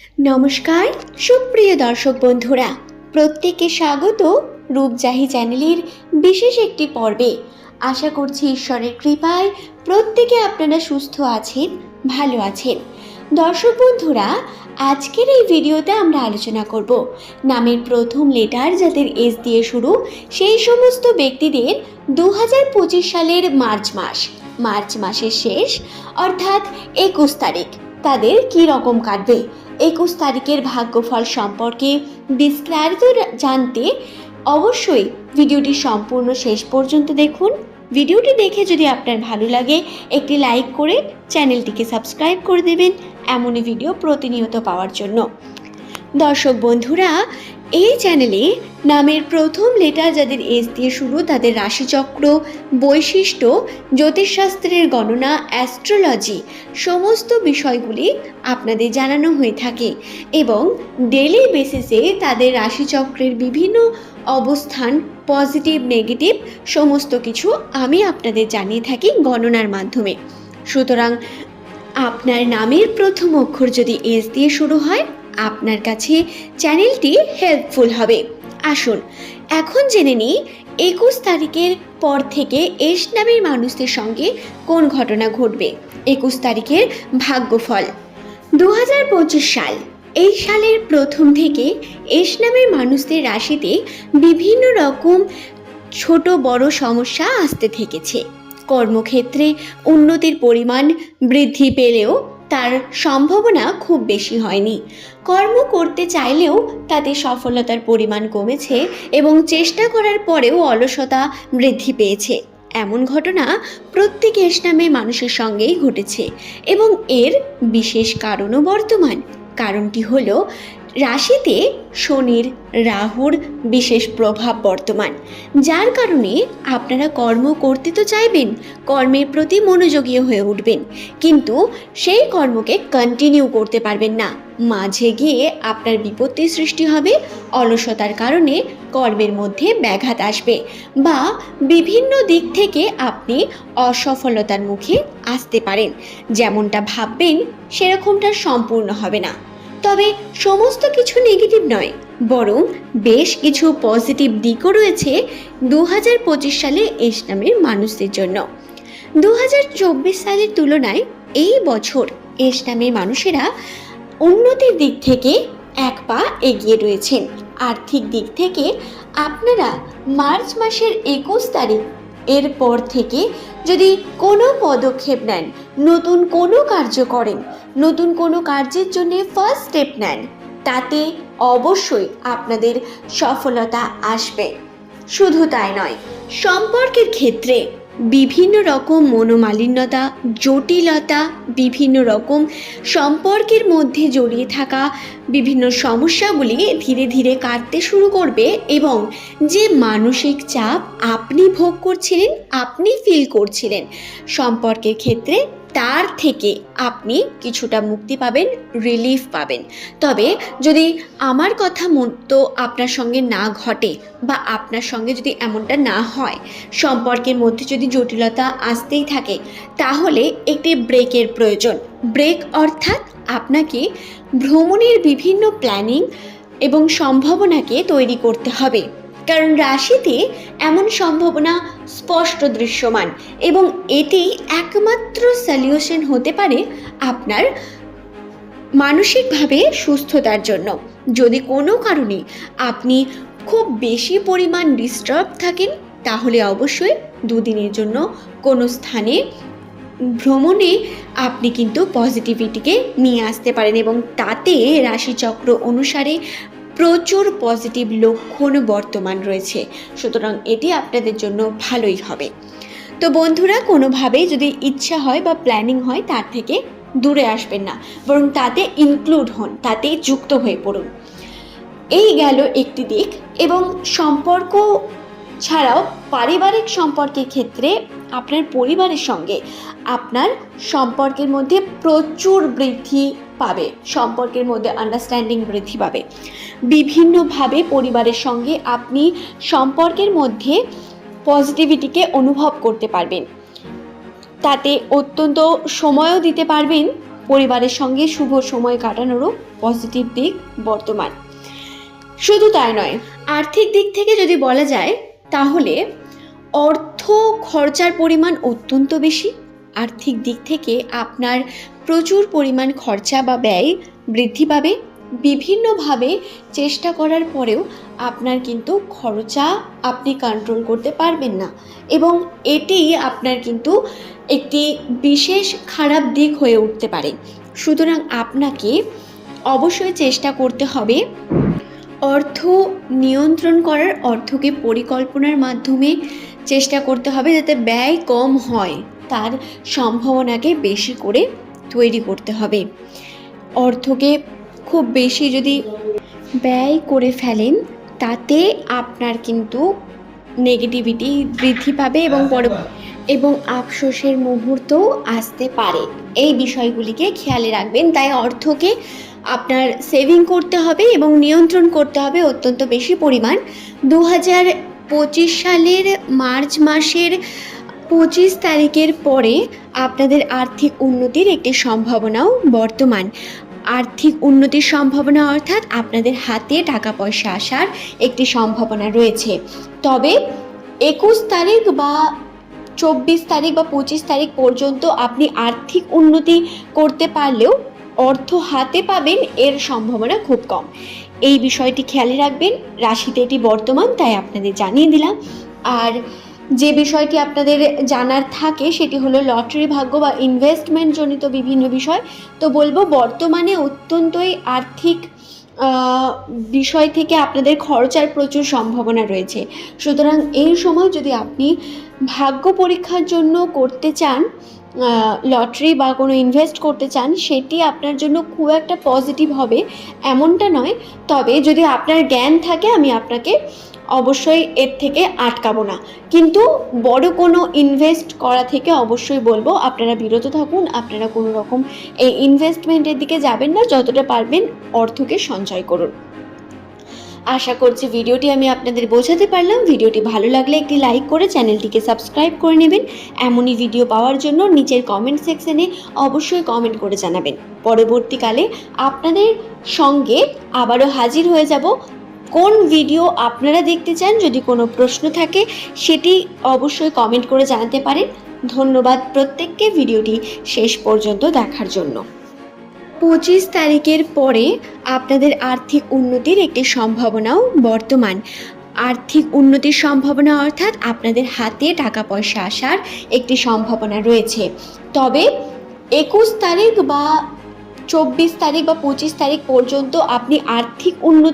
নমস্কার সুপ্রিয় দর্শক বন্ধুরা, প্রত্যেককে স্বাগত রূপজাহি চ্যানেলের বিশেষ একটি পর্বে। আশা করছি ঈশ্বরের কৃপায় প্রত্যেকে আপনারা সুস্থ আছেন, ভালো আছেন। দর্শক বন্ধুরা, আজকের এই ভিডিওতে আমরা আলোচনা করব নামের প্রথম লেটার যাদের এস দিয়ে শুরু সেই সমস্ত ব্যক্তিদের 2025 সালের মার্চ মাসের শেষ অর্থাৎ 21 তারিখ তাদের কী রকম কাটবে। 21 তারিখের ভাগ্যফল সম্পর্কে বিস্তারিত জানতে অবশ্যই ভিডিওটি সম্পূর্ণ শেষ পর্যন্ত দেখুন। ভিডিওটি দেখে যদি আপনার ভালো লাগে একটি লাইক করে চ্যানেলটিকে সাবস্ক্রাইব করে দেবেন এমনই ভিডিও প্রতিনিয়ত পাওয়ার জন্য। দর্শক বন্ধুরা, এই চ্যানেলে নামের প্রথম লেটার যাদের এস দিয়ে শুরু তাদের রাশিচক্র, বৈশিষ্ট্য, জ্যোতিষশাস্ত্রের গণনা, অ্যাস্ট্রোলজি সমস্ত বিষয়গুলি আপনাদের জানানো হয়ে থাকে এবং ডেলি বেসিসে তাদের রাশিচক্রের বিভিন্ন অবস্থান, পজিটিভ নেগেটিভ সমস্ত কিছু আমি আপনাদের জানিয়ে থাকি গণনার মাধ্যমে। সুতরাং আপনার নামের প্রথম অক্ষর যদি এস দিয়ে শুরু হয় আপনার কাছে চ্যানেলটি হেল্পফুল হবে। আসুন এখন জেনে নিই 21 তারিখের পর থেকে এস নামের মানুষদের সঙ্গে কোন ঘটনা ঘটবে। 21 তারিখের ভাগ্যফল 2025 সাল। এই সালের প্রথম থেকে এস নামের মানুষদের রাশিতে বিভিন্ন রকম ছোট বড় সমস্যা আসতে থেকেছে। কর্মক্ষেত্রে উন্নতির পরিমাণ বৃদ্ধি পেলেও তার সম্ভাবনা খুব বেশি হয়নি। কর্ম করতে চাইলেও তাতে সফলতার পরিমাণ কমেছে এবং চেষ্টা করার পরেও অলসতা বৃদ্ধি পেয়েছে। এমন ঘটনা প্রত্যেক এস নামে মানুষের সঙ্গেই ঘটেছে এবং এর বিশেষ কারণও বর্তমান। কারণটি হলো রাশিতে শনির, রাহুর বিশেষ প্রভাব বর্তমান, যার কারণে আপনারা কর্ম করতে তো চাইবেন, কর্মের প্রতি মনোযোগী হয়ে উঠবেন, কিন্তু সেই কর্মকে কন্টিনিউ করতে পারবেন না। মাঝে গিয়ে আপনার বিপত্তির সৃষ্টি হবে, অলসতার কারণে কর্মের মধ্যে ব্যাঘাত আসবে বা বিভিন্ন দিক থেকে আপনি অসফলতার মুখে আসতে পারেন। যেমনটা ভাববেন সেরকমটা সম্পূর্ণ হবে না। তবে সমস্ত কিছু নেগেটিভ নয়, বরং বেশ কিছু পজিটিভ দিকও রয়েছে 2025 সালে এস নামের মানুষদের জন্য। 2024 সালের তুলনায় এই বছর এস নামের মানুষেরা উন্নতির দিক থেকে এক পা এগিয়ে রয়েছেন। আর্থিক দিক থেকে আপনারা মার্চ মাসের 21 তারিখ এর পর থেকে যদি কোনো পদক্ষেপ নেন, নতুন কোনো কার্য করেন, নতুন কোনো কার্যের জন্য ফার্স্ট স্টেপ নেন, তাতে অবশ্যই আপনাদের সফলতা আসবে। শুধু তাই নয়, সম্পর্কের ক্ষেত্রে বিভিন্ন রকম মনোমালিন্যতা, জটিলতা, বিভিন্ন রকম সম্পর্কের মধ্যে জড়িয়ে থাকা বিভিন্ন সমস্যাগুলি ধীরে ধীরে কাটতে শুরু করবে এবং যে মানসিক চাপ আপনি ভোগ করছিলেন, আপনি ফিল করছিলেন সম্পর্কের ক্ষেত্রে, তার থেকে আপনি কিছুটা মুক্তি পাবেন, রিলিফ পাবেন। তবে যদি আমার কথা মতো আপনার সঙ্গে না ঘটে বা আপনার সঙ্গে যদি এমনটা না হয়, সম্পর্কের মধ্যে যদি জটিলতা আসতেই থাকে, তাহলে একটি ব্রেকের প্রয়োজন। ব্রেক অর্থাৎ আপনাকে ভ্রমণের বিভিন্ন প্ল্যানিং এবং সম্ভাবনাকে তৈরি করতে হবে, কারণ রাশিতে এমন সম্ভাবনা স্পষ্ট দৃশ্যমান এবং এটি একমাত্র সলিউশন হতে পারে আপনার মানসিকভাবে সুস্থতার জন্য। যদি কোনো কারণে আপনি খুব বেশি পরিমাণ ডিস্টার্ব থাকেন, তাহলে অবশ্যই দুদিনের জন্য কোনো স্থানে ভ্রমণে আপনি কিন্তু পজিটিভিটিকে নিয়ে আসতে পারেন এবং তাতে রাশিচক্র অনুসারে প্রচুর পজিটিভ লক্ষণ বর্তমান রয়েছে। সুতরাং এটি আপনাদের জন্য ভালোই হবে। তো বন্ধুরা, কোনোভাবেই যদি ইচ্ছা হয় বা প্ল্যানিং হয় তার থেকে দূরে আসবেন না, বরং তাতে ইনক্লুড হন, তাতে যুক্ত হয়ে পড়ুন। এই গেল একটি দিক। এবং সম্পর্ক ছাড়াও পারিবারিক সম্পর্কের ক্ষেত্রে আপনার পরিবারের সঙ্গে আপনার সম্পর্কের মধ্যে প্রচুর বৃদ্ধি পাবে, সম্পর্কের মধ্যে আন্ডারস্ট্যান্ডিং বৃদ্ধি পাবে। বিভিন্নভাবে পরিবারের সঙ্গে আপনি সম্পর্কের মধ্যে পজিটিভিটিকে অনুভব করতে পারবেন, তাতে অত্যন্ত সময়ও দিতে পারবেন পরিবারের সঙ্গে শুভ সময় কাটানোরও পজিটিভ দিক বর্তমান। শুধু তাই নয়, আর্থিক দিক থেকে যদি বলা যায় তাহলে অর্থ খরচার পরিমাণ অত্যন্ত বেশি। আর্থিক দিক থেকে আপনার প্রচুর পরিমাণ খরচা বা ব্যয় বৃদ্ধি পাবে। বিভিন্নভাবে চেষ্টা করার পরেও আপনার কিন্তু খরচা আপনি কন্ট্রোল করতে পারবেন না, এবং এটি আপনার কিন্তু একটি বিশেষ খারাপ দিক হয়ে উঠতে পারে। সুতরাং আপনাকে অবশ্যই চেষ্টা করতে হবে অর্থ নিয়ন্ত্রণ করার, অর্থকে পরিকল্পনার মাধ্যমে চেষ্টা করতে হবে যাতে ব্যয় কম হয়, তার সম্ভাবনাকে বেশি করে তৈরি করতে হবে। অর্থকে খুব বেশি যদি ব্যয় করে ফেলেন তাতে আপনার কিন্তু নেগেটিভিটি বৃদ্ধি পাবে এবং আফসোসের মুহূর্তও আসতে পারে। এই বিষয়গুলিকে খেয়ালে রাখবেন। তাই অর্থকে আপনার সেভিং করতে হবে এবং নিয়ন্ত্রণ করতে হবে অত্যন্ত বেশি পরিমাণ। 2025 সালের মার্চ মাসের 25 তারিখের পরে আপনাদের আর্থিক উন্নতির একটি সম্ভাবনাও বর্তমান। আর্থিক উন্নতির সম্ভাবনা অর্থাৎ আপনাদের হাতে টাকা পয়সা আসার একটি সম্ভাবনা রয়েছে। তবে 21 তারিখ বা 24 তারিখ বা 25 তারিখ পর্যন্ত আপনি আর্থিক উন্নতি করতে পারলেও অর্থ হাতে পাবেন এর সম্ভাবনা খুব কম। এই বিষয়টি খেয়ালে রাখবেন। রাশিতে এটি বর্তমান, তাই আপনাদের জানিয়ে দিলাম। আর যে বিষয়টি আপনাদের জানার থাকে সেটি হলো লটারি ভাগ্য বা ইনভেস্টমেন্ট জনিত বিভিন্ন বিষয়। তো বলবো বর্তমানে অত্যন্তই আর্থিক বিষয় থেকে আপনাদের খরচার প্রচুর সম্ভাবনা রয়েছে। সুতরাং এই সময় যদি আপনি ভাগ্য পরীক্ষার জন্য করতে চান, লটারি বা কোনো ইনভেস্ট করতে চান, সেটি আপনার জন্য খুব একটা পজিটিভ হবে এমনটা নয়। তবে যদি আপনার জ্ঞান থাকে আমি আপনাকে অবশ্যই এর থেকে আটকাবো না, কিন্তু বড় কোনো ইনভেস্ট করা থেকে অবশ্যই বলবো আপনারা বিরত থাকুন। আপনারা কোনো রকম এই ইনভেস্টমেন্টের দিকে যাবেন না, যতটা পারবেন অর্থকে সঞ্চয় করুন। আশা করছি ভিডিওটি আমি আপনাদের বোঝাতে পারলাম। ভিডিওটি ভালো লাগলে একটি লাইক করে চ্যানেলটিকে সাবস্ক্রাইব করে নেবেন। এমনই ভিডিও পাওয়ার জন্য নিচের কমেন্ট সেকশনে অবশ্যই কমেন্ট করে জানাবেন। পরবর্তীকালে আপনাদের সঙ্গে আবারও হাজির হয়ে যাব। কোন ভিডিও আপনারা দেখতে চান, যদি কোনো প্রশ্ন থাকে সেটি অবশ্যই কমেন্ট করে জানাতে পারেন। ধন্যবাদ প্রত্যেককে ভিডিওটি শেষ পর্যন্ত দেখার জন্য। 25 তারিখের পরে আপনাদের আর্থিক উন্নতির একটি সম্ভাবনাও বর্তমান। আর্থিক উন্নতির সম্ভাবনা অর্থাৎ আপনাদের হাতে টাকা পয়সা আসার একটি সম্ভাবনা রয়েছে। তবে 21 তারিখ বা 24 তারিখ বা 25 তারিখ পর্যন্ত আপনি আর্থিক উন্নতি